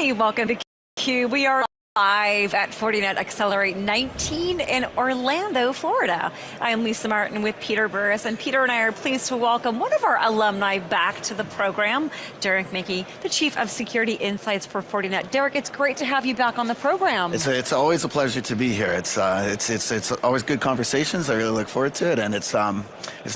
Hi, welcome to Q. We are live at Fortinet Accelerate 19 in Orlando, Florida. I'm Lisa Martin with Peter Burris, and Peter and I are pleased to welcome one of our alumni back to the program, Derek Manky, the Chief of Security Insights for Fortinet. Derek, it's great to have you back on the program. It's always a pleasure to be here. It's always good conversations. I really look forward to it, and it's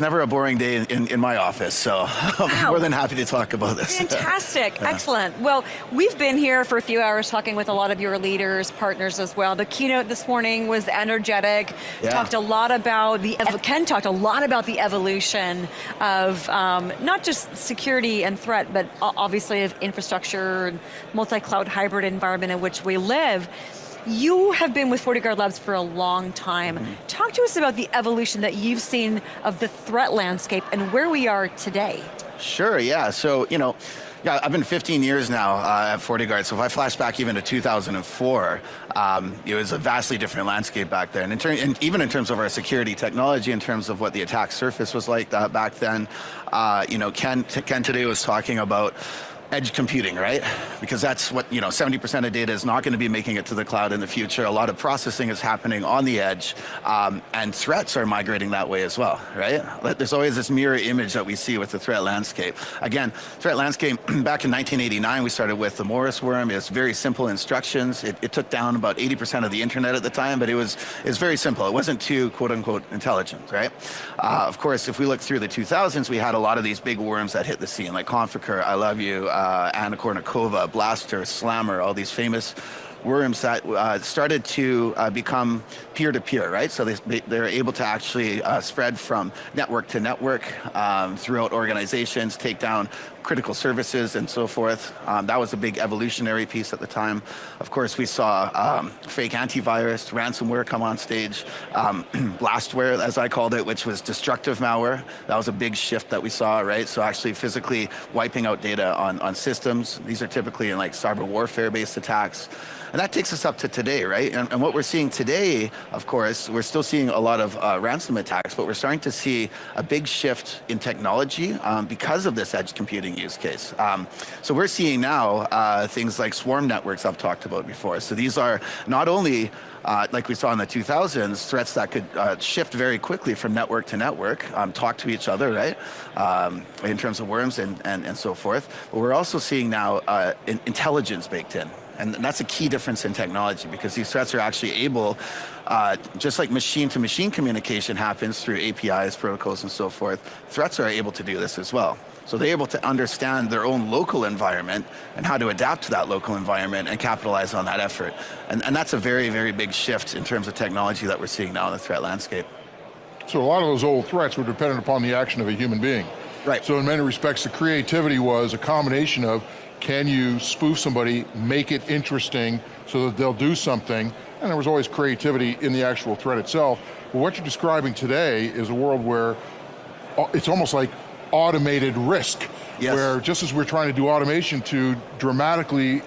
never a boring day in my office, so I'm more than happy to talk about this. Fantastic, excellent. Well, we've been here for a few hours talking with a lot of your leaders, partners as well. The keynote this morning was energetic. Yeah. Ken talked a lot about the evolution of not just security and threat, but obviously of infrastructure and multi-cloud hybrid environment in which we live. You have been with FortiGuard Labs for a long time. Talk to us about the evolution that you've seen of the threat landscape and where we are today. Sure, yeah. So, I've been 15 years now at FortiGuard, so if I flash back even to 2004, it was a vastly different landscape back then. And even in terms of our security technology, in terms of what the attack surface was like back then, Ken today was talking about edge computing, right? Because that's what, 70% of data is not going to be making it to the cloud in the future. A lot of processing is happening on the edge, and threats are migrating that way as well, right? There's always this mirror image that we see with the threat landscape. Again, threat landscape, back in 1989, we started with the Morris worm. It's very simple instructions. It took down about 80% of the internet at the time, but it's very simple. It wasn't too, quote unquote, intelligent, right? Of course, if we look through the 2000s, we had a lot of these big worms that hit the scene, like Conficker, I Love You, Anna Kournikova, Blaster, Slammer, all these famous worms that started to become peer-to-peer, right? So they're able to actually spread from network to network throughout organizations, take down critical services and so forth. That was a big evolutionary piece at the time. Of course, we saw fake antivirus, ransomware come on stage, blastware, as I called it, which was destructive malware. That was a big shift that we saw, right? So actually physically wiping out data on systems. These are typically in like cyber warfare-based attacks. And that takes us up to today, right? And what we're seeing today, of course, we're still seeing a lot of ransom attacks, but we're starting to see a big shift in technology because of this edge computing use case. So we're seeing now things like swarm networks I've talked about before. So these are not only like we saw in the 2000s, threats that could shift very quickly from network to network, talk to each other, right? In terms of worms and so forth. But we're also seeing now intelligence baked in. And that's a key difference in technology, because these threats are actually able, just like machine-to-machine communication happens through APIs, protocols, and so forth, threats are able to do this as well. So they're able to understand their own local environment and how to adapt to that local environment and capitalize on that effort. And that's a very, very big shift in terms of technology that we're seeing now in the threat landscape. So a lot of those old threats were dependent upon the action of a human being. Right. So in many respects, the creativity was a combination of, can you spoof somebody, make it interesting so that they'll do something, and there was always creativity in the actual threat itself. But what you're describing today is a world where it's almost like automated risk, yes, where just as we're trying to do automation to dramatically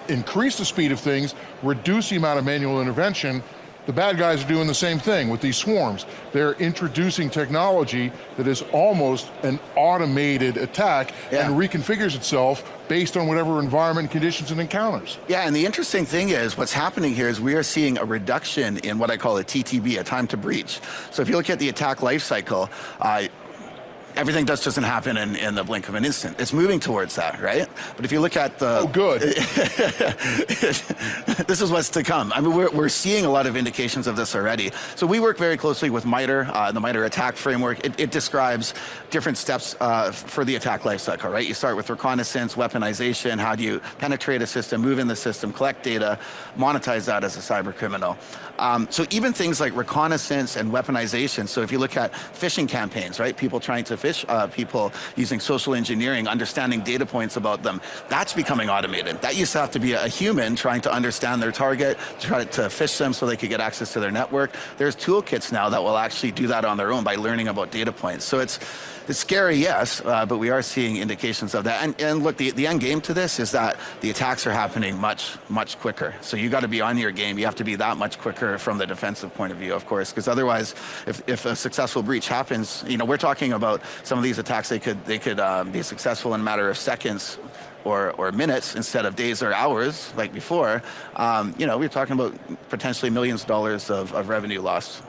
increase the speed of things, reduce the amount of manual intervention, the bad guys are doing the same thing with these swarms. They're introducing technology that is almost an automated attack, and reconfigures itself based on whatever environment, conditions, and encounters. Yeah, and the interesting thing is, what's happening here is we are seeing a reduction in what I call a TTB, a time to breach. So if you look at the attack lifecycle, everything just doesn't happen in the blink of an instant. It's moving towards that, right? But if you look at the... Oh, good. This is what's to come. I mean, we're seeing a lot of indications of this already. So we work very closely with MITRE, the MITRE attack framework. It describes different steps for the attack lifecycle, right? You start with reconnaissance, weaponization, how do you penetrate a system, move in the system, collect data, monetize that as a cyber criminal. So even things like reconnaissance and weaponization, so if you look at phishing campaigns, right? People trying to fish people using social engineering, understanding data points about them, that's becoming automated. That used to have to be a human trying to understand their target, try to phish them so they could get access to their network. There's toolkits now that will actually do that on their own by learning about data points. So it's scary, yes, but we are seeing indications of that. And look, the end game to this is that the attacks are happening much, much quicker. So you got to be on your game. You have to be that much quicker from the defensive point of view, of course, because otherwise, if a successful breach happens, we're talking about some of these attacks, they could be successful in a matter of seconds, or minutes instead of days or hours like before, we're talking about potentially millions of dollars of revenue loss.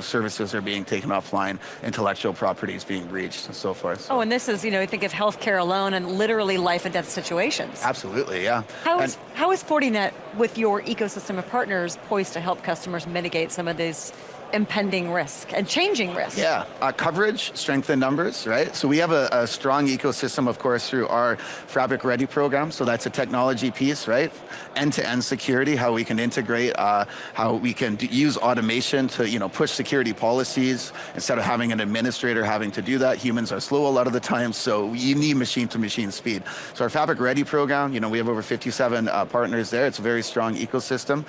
Services are being taken offline, intellectual properties being breached, and so forth. So. Oh, and this is, think of healthcare alone and literally life and death situations. Absolutely, yeah. How is Fortinet, with your ecosystem of partners, poised to help customers mitigate some of these impending risk and changing risk? Yeah, coverage, strength in numbers, right? So we have a strong ecosystem, of course, through our Fabric Ready program. So that's a technology piece, right? End-to-end security, how we can integrate, how we can use automation to, push security policies instead of having an administrator having to do that. Humans are slow a lot of the time, so you need machine-to-machine speed. So our Fabric Ready program, we have over 57 partners there. It's a very strong ecosystem.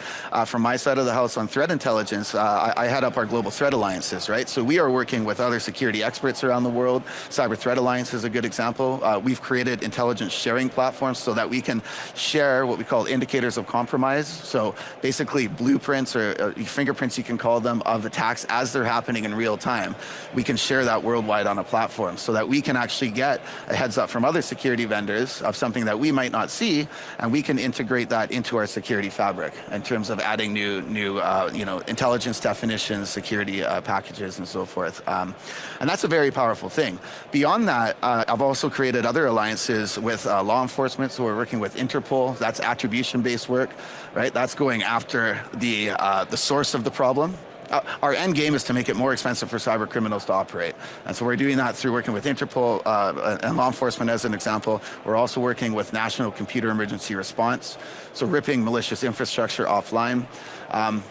From my side of the house on threat intelligence, I had our global threat alliances, right? So we are working with other security experts around the world. Cyber Threat Alliance is a good example. We've created intelligence sharing platforms so that we can share what we call indicators of compromise. So basically blueprints or fingerprints, you can call them, of attacks as they're happening in real time. We can share that worldwide on a platform so that we can actually get a heads up from other security vendors of something that we might not see, and we can integrate that into our security fabric in terms of adding new intelligence definitions, security packages, and so forth. And that's a very powerful thing. Beyond that, I've also created other alliances with law enforcement. So we're working with Interpol. That's attribution-based work, right? That's going after the source of the problem. Our end game is to make it more expensive for cyber criminals to operate. And so we're doing that through working with Interpol and law enforcement as an example. We're also working with National Computer Emergency Response, so ripping malicious infrastructure offline.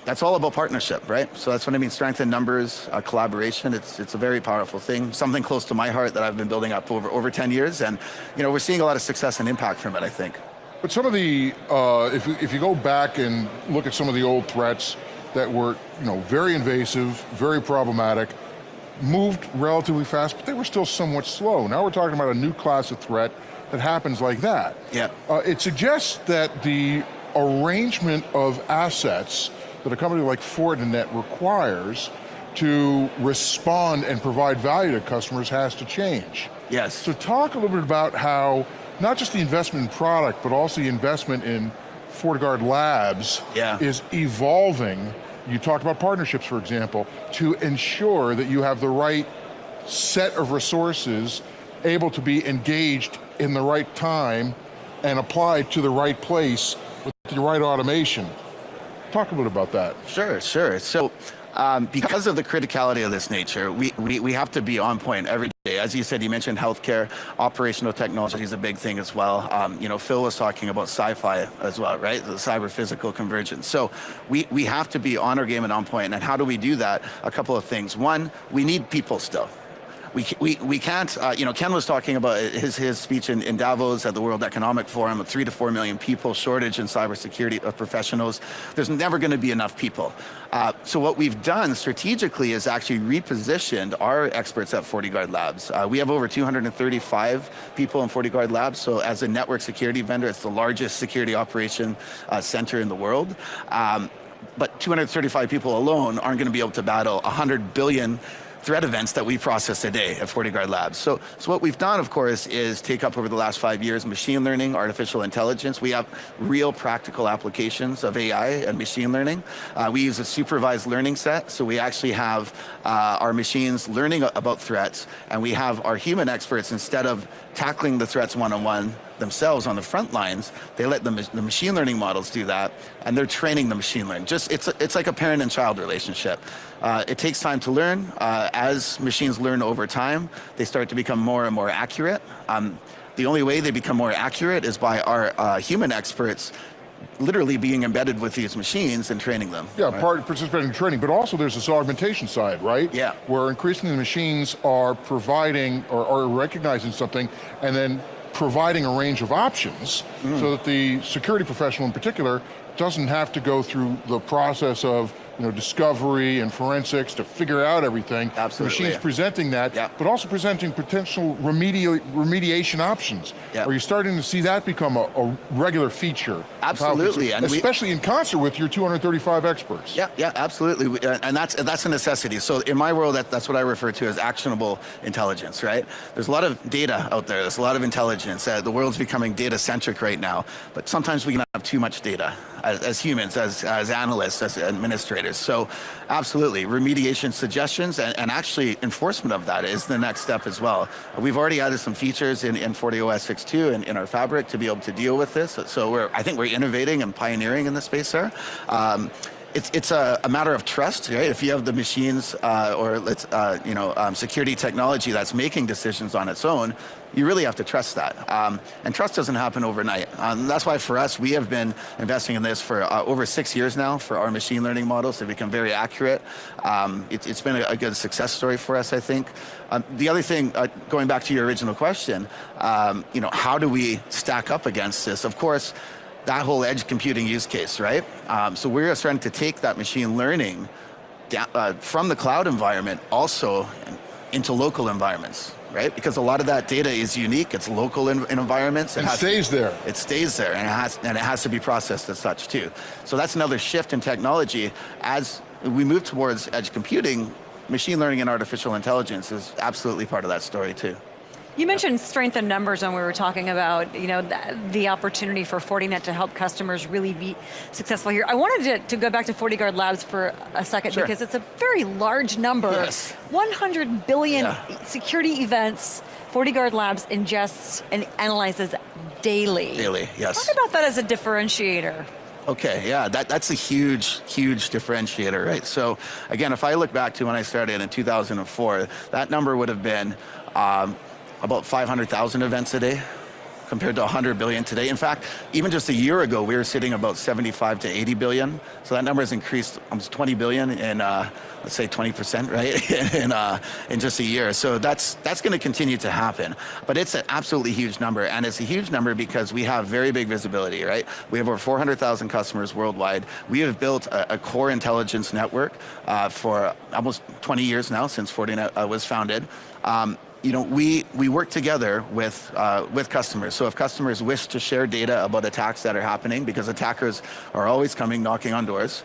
That's all about partnership, right? So that's what I mean, strength in numbers, collaboration. It's a very powerful thing, something close to my heart that I've been building up over 10 years. And we're seeing a lot of success and impact from it, I think. But some of the, if you go back and look at some of the old threats that were very invasive, very problematic, moved relatively fast, but they were still somewhat slow. Now we're talking about a new class of threat that happens like that. Yeah. It suggests that the arrangement of assets that a company like Fortinet requires to respond and provide value to customers has to change. Yes. So talk a little bit about how, not just the investment in product, but also the investment in FortiGuard Labs is evolving. You talked about partnerships, for example, to ensure that you have the right set of resources able to be engaged in the right time and applied to the right place with the right automation. Talk a little about that. Sure. So because of the criticality of this nature, we have to be on point every day. As you said, you mentioned healthcare, operational technology is a big thing as well. Phil was talking about sci-fi as well, right? The cyber-physical convergence. So we have to be on our game and on point. And how do we do that? A couple of things. One, we need people still. We can't, Ken was talking about his speech in Davos at the World Economic Forum, 3 to 4 million people, shortage in cybersecurity professionals. There's never going to be enough people. So what we've done strategically is actually repositioned our experts at FortiGuard Labs. We have over 235 people in FortiGuard Labs, so as a network security vendor, it's the largest security operation center in the world. But 235 people alone aren't going to be able to battle 100 billion threat events that we process a day at FortiGuard Labs. So what we've done, of course, is take up over the last 5 years machine learning, artificial intelligence. We have real practical applications of AI and machine learning. We use a supervised learning set, so we actually have our machines learning about threats, and we have our human experts, instead of tackling the threats one-on-one themselves on the front lines, they let the machine learning models do that, and they're training the machine learning. It's like a parent and child relationship. It takes time to learn. As machines learn over time, they start to become more and more accurate. The only way they become more accurate is by our human experts literally being embedded with these machines and training them. Yeah, right? Participating in training, but also there's this augmentation side, right? Yeah. Where increasingly the machines are providing or recognizing something and then providing a range of options so that the security professional in particular doesn't have to go through the process of discovery and forensics to figure out everything. Absolutely. The machine's presenting that, but also presenting potential remediation options. Are you starting to see that become a regular feature? Absolutely. And especially in concert with your 235 experts. Yeah, absolutely. And that's a necessity. So in my world, that's what I refer to as actionable intelligence, right? There's a lot of data out there. There's a lot of intelligence. The world's becoming data-centric right now. But sometimes we can have too much data as humans, as analysts, as administrators. So absolutely, remediation suggestions and actually enforcement of that is the next step as well. We've already added some features in FortiOS 6.2 and in our fabric to be able to deal with this. So I think we're innovating and pioneering in the space there. It's a matter of trust, right? If you have the machines or security technology that's making decisions on its own, you really have to trust that. And trust doesn't happen overnight. That's why for us, we have been investing in this for over 6 years now for our machine learning models to become very accurate. It's been a good success story for us, I think. The other thing, going back to your original question, how do we stack up against this? Of course, that whole edge computing use case, right? So we're starting to take that machine learning from the cloud environment also into local environments, right? Because a lot of that data is unique, it's local in environments. It stays there. It stays there, and it has to be processed as such too. So that's another shift in technology. As we move towards edge computing, machine learning and artificial intelligence is absolutely part of that story too. You mentioned strength in numbers when we were talking about the opportunity for Fortinet to help customers really be successful here. I wanted to go back to FortiGuard Labs for a second because it's a very large number. Yes. 100 billion security events FortiGuard Labs ingests and analyzes daily. Daily, yes. Talk about that as a differentiator. Okay, yeah, that's a huge differentiator, right? So again, if I look back to when I started in 2004, that number would have been about 500,000 events a day compared to 100 billion today. In fact, even just a year ago, we were sitting about 75 to 80 billion. So that number has increased almost 20 billion in, let's say 20%, right? in just a year. So that's going to continue to happen. But it's an absolutely huge number. And it's a huge number because we have very big visibility, right? We have over 400,000 customers worldwide. We have built a core intelligence network for almost 20 years now, since Fortinet was founded. We work together with customers. So if customers wish to share data about attacks that are happening, because attackers are always coming knocking on doors,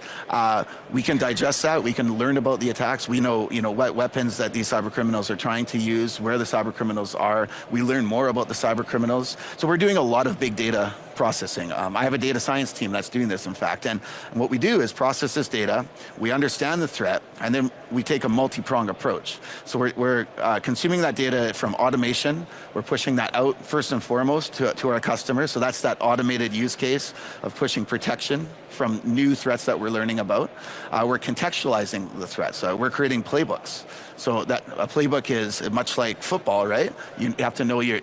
we can digest that. We can learn about the attacks. We know what weapons that these cyber criminals are trying to use, where the cyber criminals are. We learn more about the cyber criminals. So we're doing a lot of big data processing. I have a data science team that's doing this, in fact. And what we do is process this data, we understand the threat, and then we take a multi-pronged approach. So we're consuming that data from automation. We're pushing that out first and foremost to our customers. So that's that automated use case of pushing protection from new threats that we're learning about. We're contextualizing the threats. We're creating playbooks. So that a playbook is much like football, right? You have to know your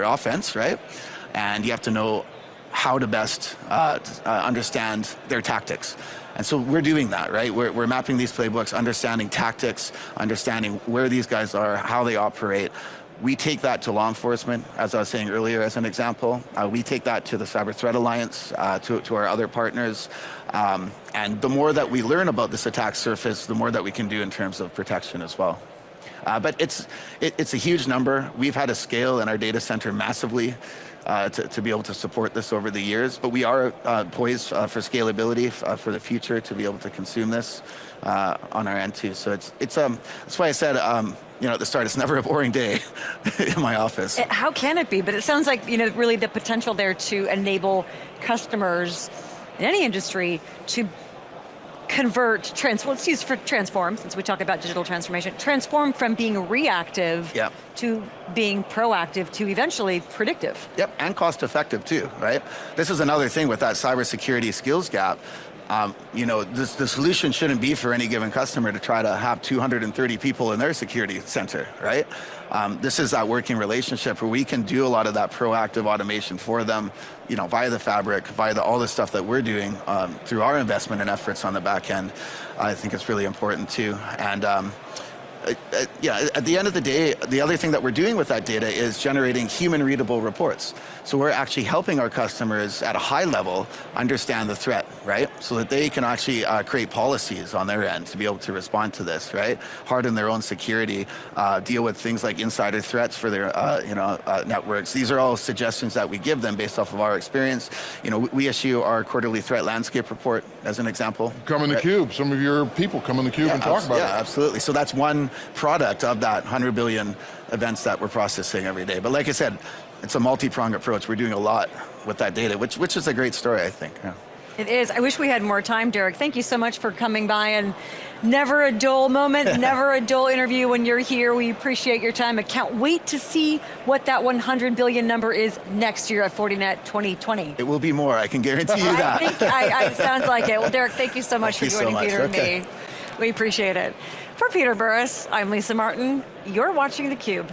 offense, right? And you have to know how to best understand their tactics. And so we're doing that, right? We're mapping these playbooks, understanding tactics, understanding where these guys are, how they operate. We take that to law enforcement, as I was saying earlier as an example. We take that to the Cyber Threat Alliance, to our other partners. And the more that we learn about this attack surface, the more that we can do in terms of protection as well. But it's a huge number. We've had to scale in our data center massively to be able to support this over the years. But we are poised for scalability for the future to be able to consume this on our end too. So that's why I said, at the start, it's never a boring day in my office. How can it be? But it sounds like, really the potential there to enable customers in any industry to convert, let's use for transform, since we talk about digital transformation, transform from being reactive to being proactive to eventually predictive. Yep, and cost effective too, right? This is another thing with that cybersecurity skills gap. The solution shouldn't be for any given customer to try to have 230 people in their security center, right? This is that working relationship where we can do a lot of that proactive automation for them, via the fabric, via all the stuff that we're doing through our investment and efforts on the back end. I think it's really important too. And yeah, at the end of the day, the other thing that we're doing with that data is generating human-readable reports. So we're actually helping our customers at a high level understand the threat, right? So that they can actually create policies on their end to be able to respond to this, right? Harden their own security, deal with things like insider threats for their networks. These are all suggestions that we give them based off of our experience. You know, we issue our quarterly threat landscape report as an example. Come in the cube. Some of your people come in the cube and talk about it. Yeah, absolutely. So that's one product of that 100 billion events that we're processing every day. But like I said, it's a multi-pronged approach. We're doing a lot with that data, which is a great story, I think. Yeah. It is. I wish we had more time, Derek. Thank you so much for coming by, and never a dull moment, never a dull interview when you're here. We appreciate your time. I can't wait to see what that 100 billion number is next year at Fortinet 2020. It will be more, I can guarantee you that. It sounds like it. Well, Derek, thank you so much for joining Peter and me. We appreciate it. For Peter Burris, I'm Lisa Martin. You're watching theCUBE.